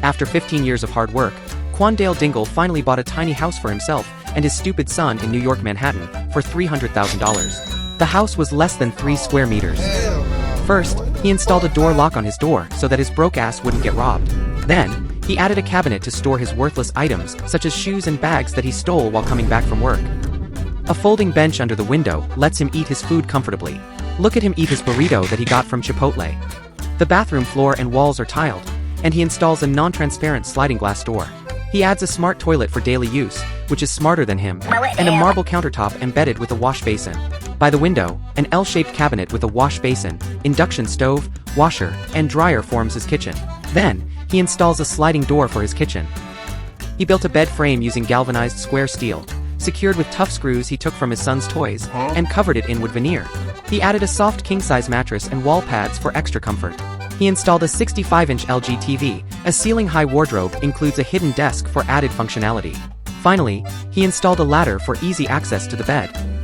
After 15 years of hard work, Quandale Dingle finally bought a tiny house for himself and his stupid son in New York, Manhattan, for $300,000. The house was less than 3 square meters. First, he installed a door lock on his door so that his broke ass wouldn't get robbed. Then, he added a cabinet to store his worthless items, such as shoes and bags that he stole while coming back from work. A folding bench under the window lets him eat his food comfortably. Look at him eat his burrito that he got from Chipotle. The bathroom floor and walls are tiled, and he installs a non-transparent sliding glass door. He adds a smart toilet for daily use, which is smarter than him, and a marble countertop embedded with a wash basin. By the window, an L-shaped cabinet with a wash basin, induction stove, washer, and dryer forms his kitchen. Then, he installs a sliding door for his kitchen. He built a bed frame using galvanized square steel, secured with tough screws he took from his son's toys, and covered it in wood veneer. He added a soft king-size mattress and wall pads for extra comfort. He installed a 65-inch LG TV, a ceiling-high wardrobe includes a hidden desk for added functionality. Finally, he installed a ladder for easy access to the bed.